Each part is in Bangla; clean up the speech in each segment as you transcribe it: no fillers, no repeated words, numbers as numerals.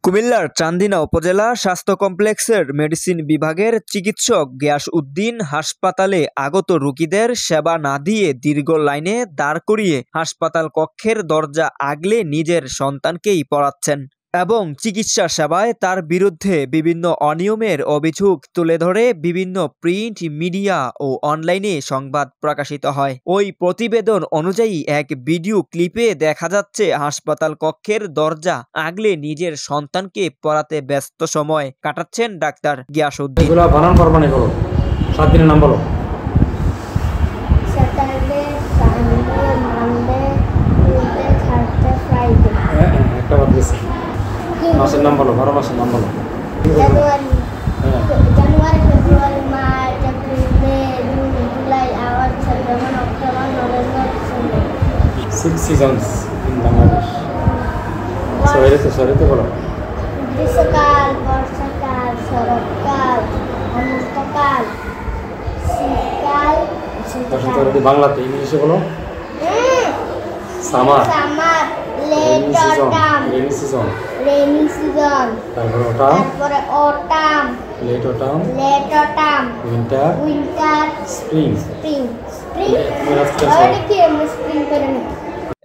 কুমিল্লার চান্দিনা উপজেলা স্বাস্থ্য কমপ্লেক্সের মেডিসিন বিভাগের চিকিৎসক গিয়াস উদ্দিন হাসপাতালে আগত রোগীদের সেবা না দিয়ে দীর্ঘ লাইনে দাঁড় করিয়ে হাসপাতাল কক্ষের দরজা আগলে নিজের সন্তানকেই পড়াচ্ছেন এবং চিকিৎসা সেবায় তার বিরুদ্ধে বিভিন্ন অনিয়মের অভিযোগ তুলে ধরে বিভিন্ন প্রিন্ট মিডিয়া ও অনলাইনে সংবাদ প্রকাশিত হয়। ওই প্রতিবেদন অনুযায়ী এক ভিডিও ক্লিপে দেখা যাচ্ছে হাসপাতাল কক্ষের দরজা আগলে নিজের সন্তানকে পড়াতে ব্যস্ত সময় কাটাচ্ছেন ডাক্তার গিয়াস উদ্দিন। এগুলো বানান পারবা না, বলো 7 দিনের নাম বলো। Saturday, Sunday, Monday, Tuesday, Thursday, Friday. একটা বাদ গেছে। মাসের নাম বলো, 12 মাসের নাম বলো। January, February, March, April, May, June, July, August, September, October, November, December. 6 seasons in Bangladesh. সরিতে বলো। গ্রীষ্মকাল, বর্ষাকাল, শরৎকাল, হেমন্তকাল, শীতকাল, বসন্তকাল। বাংলাতে, ইংলিশে বলো। সামার, রেইনি সিজন, তারপরে autumn, late autumn, winter, spring.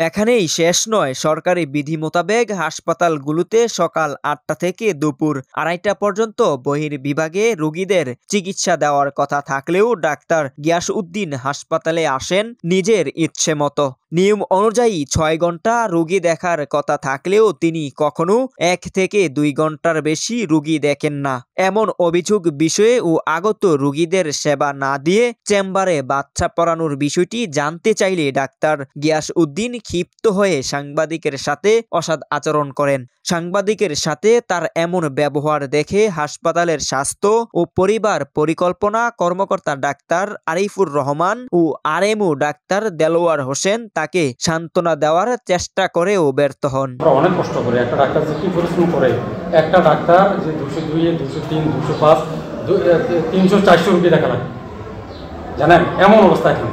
এখানেই শেষ নয়, সরকারি বিধি মোতাবেক হাসপাতালগুলোতে সকাল 8টা থেকে দুপুর 2:30 পর্যন্ত বহির্বিভাগে রোগীদের চিকিৎসা দেওয়ার কথা থাকলেও ডাক্তার গিয়াস উদ্দিন হাসপাতালে আসেন নিজের ইচ্ছে মতো। নিয়ম অনুযায়ী 6 ঘন্টা রোগী দেখার কথা থাকলেও তিনি কখনো 1 থেকে 2 ঘন্টার বেশি রোগী দেখেন না। এমন অভিযোগ বিষয়ে ও আগত রোগীদের সেবা না দিয়ে চেম্বারে বাচ্চা পড়ানোর বিষয়টি জানতে চাইলে ডাক্তার গিয়াস উদ্দিন ক্ষিপ্ত হয়ে সাংবাদিকের সাথে অসৎ আচরণ করেন। সাংবাদিকের সাথে তার এমন ব্যবহার দেখে হাসপাতালের স্বাস্থ্য ও পরিবার পরিকল্পনা কর্মকর্তা ডাক্তার আরিফুর রহমান ও আরএমও ডাক্তার দেলোয়ার হোসেন তাকে সান্ত্বনা দেওয়ার চেষ্টা করেও ব্যর্থ হন। অনেক কষ্ট করে একটা ডাক্তার যে কি পরিশ্রম করে, একটা ডাক্তার যে 202, 203, 205, 300, 400 রোগী দেখা লাগে, জানেন এমন অবস্থা এখন।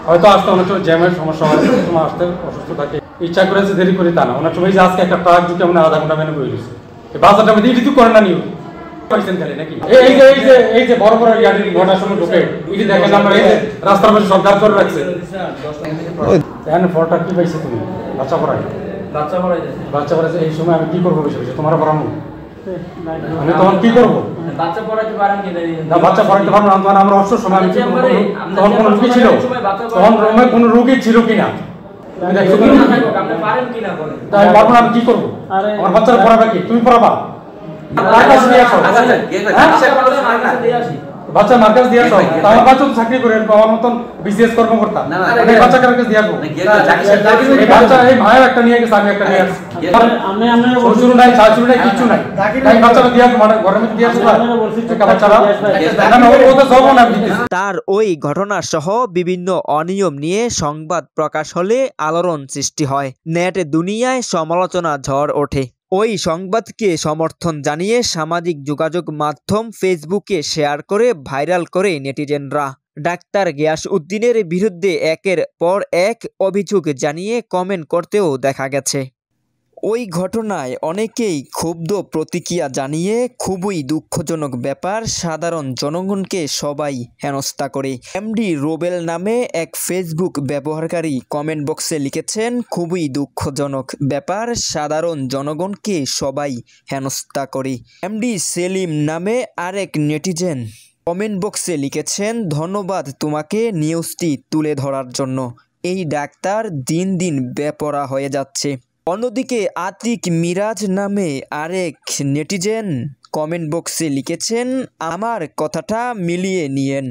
হয়তো আসতে অনেক সময় জ্যামের সমস্যা হয়, সময় আসতে অসুস্থ থাকে, ইচ্ছা করে যে দেরি করি তা না। অনেক সময় যে আজকে একটা ট্রাক দিতে আমরা আধা ঘন্টা মেনে বয়ে দিচ্ছি, বাজারটা মধ্যে ইটি তো করে না নিও পাইছেন খালি নাকি। এই যে বড় বড় গাড়ি ঘটার সময় ঢুকে ইটি দেখেন আমরা, এই যে রাস্তার পাশে সব গাছ করে রাখছে। ফলটা কি পাইছে তুমি? বাচ্চা পড়াইছে। এই সময় আমি কি করবো? বেশি তোমার পড়ানো, আমি তখন কি করবো? বাচ্চা পড়াইতে পারবো না। তখন আমরা অবসর সময় আমি তখন কোনো রুগী ছিল, তখন কোনো রুগী ছিল কিনা তাই পারবো না, আমি কি করবো? আমার বাচ্চারা পড়াবে কি? তুমি পড়াবা? বাচ্চা মার্কাজ দিয়ে আসো, আমার বাচ্চা তো চাকরি করে আমার মতন বিসিএস কর্মকর্তা, বাচ্চা কার কাছে দিয়ে আসবো? বাচ্চা এই ভাইয়ের একটা নিয়ে গেছে, আমি একটা নিয়ে আসছি, শ্বশুর নাই, শাশুড়ি নাই, কিচ্ছু নাই, তাই বাচ্চাটা দিয়ে আসবো, মানে ঘরের মধ্যে দিয়ে আসবো বাচ্চারা। তার ওই ঘটনা সহ বিভিন্ন অনিয়ম নিয়ে সংবাদ প্রকাশ হলে আলোড়ন সৃষ্টি হয়, নেট দুনিয়ায় সমালোচনা ঝড় ওঠে। ওই সংবাদকে সমর্থন জানিয়ে সামাজিক যোগাযোগ মাধ্যম ফেসবুকে শেয়ার করে ভাইরাল করে নেটিজেনরা। ডাক্তার গিয়াস উদ্দিনের বিরুদ্ধে একের পর এক অভিযোগ জানিয়ে কমেন্ট করতেও দেখা গেছে। ওই ঘটনায় অনেকেই ক্ষুব্ধ প্রতিক্রিয়া জানিয়ে খুবই দুঃখজনক ব্যাপার, সাধারণ জনগণকে সবাই হেনস্থা করে। এমডি রোবেল নামে এক ফেসবুক ব্যবহারকারী কমেন্ট বক্সে লিখেছেন, খুবই দুঃখজনক ব্যাপার, সাধারণ জনগণকে সবাই হেনস্থা করে। এমডি সেলিম নামে আরেক নেটিজেন কমেন্ট বক্সে লিখেছেন, ধন্যবাদ তোমাকে নিউজটি তুলে ধরার জন্য। এই ডাক্তার দিন দিন বেপরা হয়ে যাচ্ছে। অন্যদিকে আতিক মিরাজ নামে আরেক নেটিজেন কমেন্ট বক্সে লিখেছেন, আমার কথাটা মিলিয়ে নিয়েন,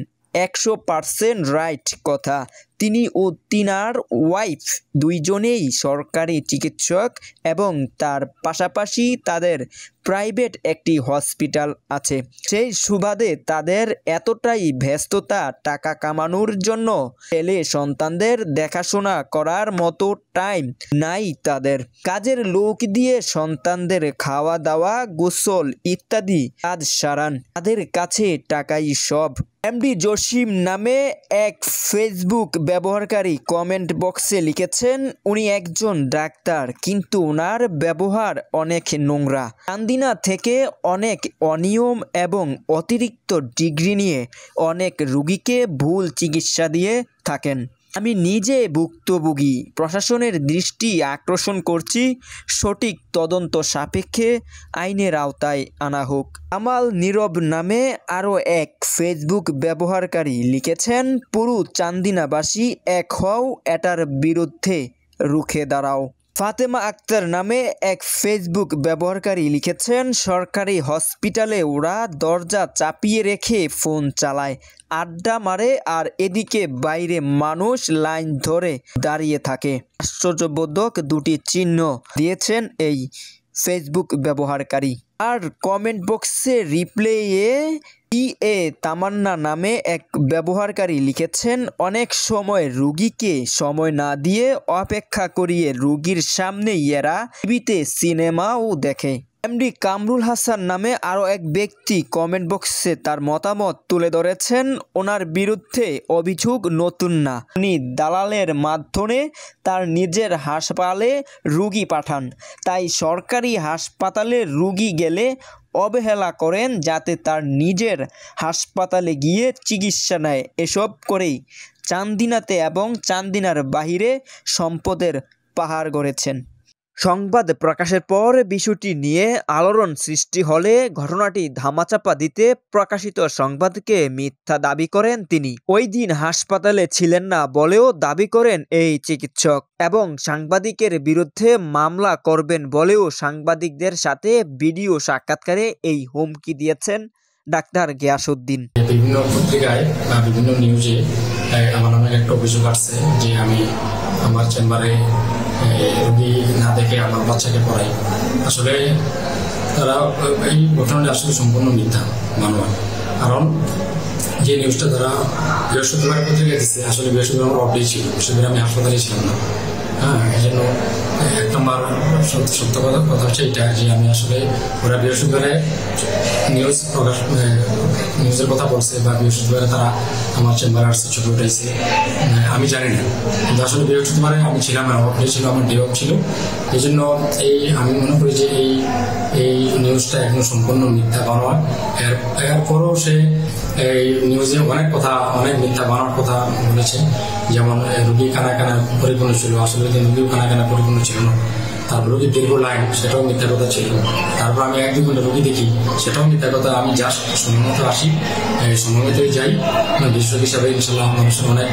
100% রাইট কথা। তিনি ও তিনার ওয়াইফ দুইজনেই সরকারি চিকিৎসক এবং তার পাশাপাশি তাদের প্রাইভেট একটি হসপিটাল আছে। সেই সুবাদে তাদের এতটাই ব্যস্ততা, টাকা কামানোর জন্য ছেলে সন্তানদের দেখাশোনা করার মতো টাইম নাই তাদের। কাজের লোক দিয়ে সন্তানদের খাওয়া দাওয়া, গোসল ইত্যাদি কাজ সারান, তাদের কাছে টাকাই সব। এমডি জসিম নামে এক ফেসবুক ব্যবহারকারী কমেন্ট বক্সে লিখেছেন, উনি একজন ডাক্তার কিন্তু ওনার ব্যবহার অনেক নোংরা। চান্দিনা থেকে অনেক অনিয়ম এবং অতিরিক্ত ডিগ্রি নিয়ে অনেক রুগীকে ভুল চিকিৎসা দিয়ে থাকেন। আমি নিজে ভুক্তভোগী। প্রশাসনের দৃষ্টি আকর্ষণ করছি, সঠিক তদন্ত সাপেক্ষে আইনের আওতায় আনা হোক। আমাল নীরব নামে আরও এক ফেসবুক ব্যবহারকারী লিখেছেন, পুরো চান্দিনাবাসী এক হও, এটার বিরুদ্ধে রুখে দাঁড়াও। ফাতেমা আক্তার নামে এক ফেসবুক ব্যবহারকারী লিখেছেন, সরকারি হসপিটালে ওরা দরজা চাপিয়ে রেখে ফোন চালায়, আড্ডা মারে, আর এদিকে বাইরে মানুষ লাইন ধরে দাঁড়িয়ে থাকে। আশ্চর্যবোধক দুটি চিহ্ন দিয়েছেন এই ফেসবুক ব্যবহারকারী। আর কমেন্ট বক্সে রিপ্লাইয়ে তামান্না নামে এক ব্যবহারকারী লিখেছেন, অনেক সময় রুগীকে সময় না দিয়ে অপেক্ষা করিয়ে রুগীর সামনেই এরা টিভিতে সিনেমাও দেখে। এমডি কামরুল হাসান নামে আরও এক ব্যক্তি কমেন্ট বক্সে তার মতামত তুলে ধরেছেন, ওনার বিরুদ্ধে অভিযোগ নতুন না, উনি দালালের মাধ্যমে তার নিজের হাসপাতালে রুগী পাঠান, তাই সরকারি হাসপাতালে রুগী গেলে অবহেলা করেন যাতে তার নিজের হাসপাতালে গিয়ে চিকিৎসা নেয়। এসব করেই চান্দিনাতে এবং চান্দিনার বাহিরে সম্পদের পাহাড় গড়েছেন। সংবাদ প্রকাশের পর বিষয়টি নিয়ে আলোড়ন সৃষ্টি হলে ঘটনাটি ধামাচাপা দিতে প্রকাশিত সংবাদকে মিথ্যা দাবি করেন তিনি। ওই দিন হাসপাতালে ছিলেন না বলেও দাবি করেন এই চিকিৎসক এবং সাংবাদিকের বিরুদ্ধে মামলা করবেন বলেও সাংবাদিকদের সাথে ভিডিও সাক্ষাৎকারে এই হুমকি দিয়েছেন ডাক্তার গিয়াসউদ্দিন। বিভিন্ন পত্রিকায় বা বিভিন্ন নিউজে আমার নামে একটা অভিযোগ আসছে যে আমি আমার চেম্বারে রোগী না দেখে আমার বাচ্চাকে পড়াই। আসলে তারা এই ঘটনাটা আসলে সম্পূর্ণ মিথ্যা মানোয়া। কারণ যে নিউজটা তারা বৃহস্পতিবার পত্রিকায় দিচ্ছে, আসলে বৃহস্পতিবার আমার অফ ডে ছিল, বৃহস্পতিবার আমি হাসপাতালে ছিলাম না। এই জন্য এক নম্বর সত্য কথা হচ্ছে এটা যে আমি আসলে ওরা বৃহস্পতিবারে নিউজের কথা বলছে বা বৃহস্পতিবারে তারা আমার চেম্বারে আসছে, ছবি উঠাইছে, আমি জানি না। কিন্তু আসলে বৃহস্পতিবারে আমি ছিলাম না, অফ ডে ছিল, আমার ডে অফ ছিল। এই জন্য আমি মনে করি যে এই নিউজটা একদম সম্পূর্ণ মিথ্যা বানোয়া। এরপরও সে এই নিউজে অনেক মিথ্যা বানোয়ার কথা বলেছে, যেমন রুগী কানা পরিপূর্ণ ছিল, আসলে রুগীও কানা পরিপূর্ণ ছিল না। তারপর রুগীর দীর্ঘ লাইন, সেটাও মিথ্যা কথা ছিল। তারপর আমি 1-2 ঘন্টা রুগী দেখি, সেটাও মিথ্যা কথা। আমি জাস্ট সময় মতো আসি, সময় মতোই যাই। বিশেষজ্ঞ হিসাবে ইনশাল্লাহ মানুষের অনেক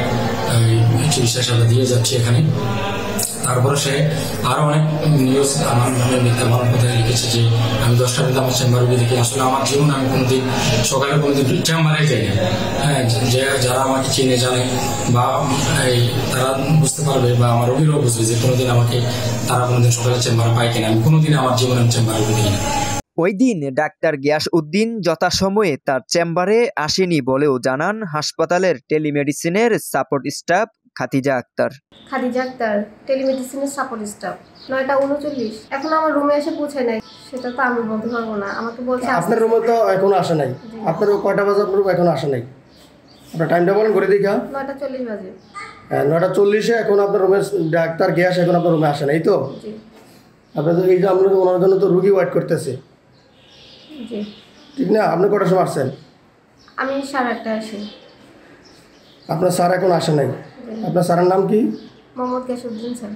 চিকিৎসা সেবা দিয়ে যাচ্ছি এখানে। তারপরে সে আরো অনেক নিউজ আমার নামে মিথ্যা বানোয়ার কথা লিখেছে যে আমি 10টা পর্যন্ত আমার চেম্বারে রুগী দেখি। আসলে আমার জীবন আমি কোনোদিন সকালে কোনোদিন চেম্বারে যাই না। যারা আমাকে চিনে জানে বা তারা বুঝতে পারবে বা আমার রোগীরাও বুঝবে যে তারা কোনোদিন সকালে চেম্বারে পায় কিনা। আমি কোনোদিন আমার জীবনে চেম্বারে রুগী না। ওই দিন ডাক্তার গিয়াসউদ্দিন যথাসময়ে তার চেম্বারে আসেনি বলেও জানান হাসপাতালের টেলিমেডিসিনের সাপোর্ট স্টাফ খাদিজা আক্তার। টেলিমেডিসিনের সাপোর্ট স্টাফ 9:39। এখন আমার রুমে এসে পৌঁছায় নাই, সেটা তো আমি বলতে পারবো না। আমাকে বলছে আপনার রুমে তো এখনো আসে নাই। আপনার কয়টা বাজে আপনার রুম এখনো আসে নাই? আপনার টাইমটা বলেন করে দেখা। 9:40 বাজে। 9:40 এখন আপনার রুমে ডাক্তার গ্যাস এখন আপনার রুমে আসে নাই তো? আপনার তো এই যে আপনার ওনার জন্য তো রুগী ওয়েট করতেছে, ঠিক না? আপনি কটার সময় আসছেন? আমি 8:30টায় আসি। আপনার স্যার এখন আসে নাই। আপনার স্যারের নাম কি? মোহাম্মদ গিয়াসউদ্দিন স্যার।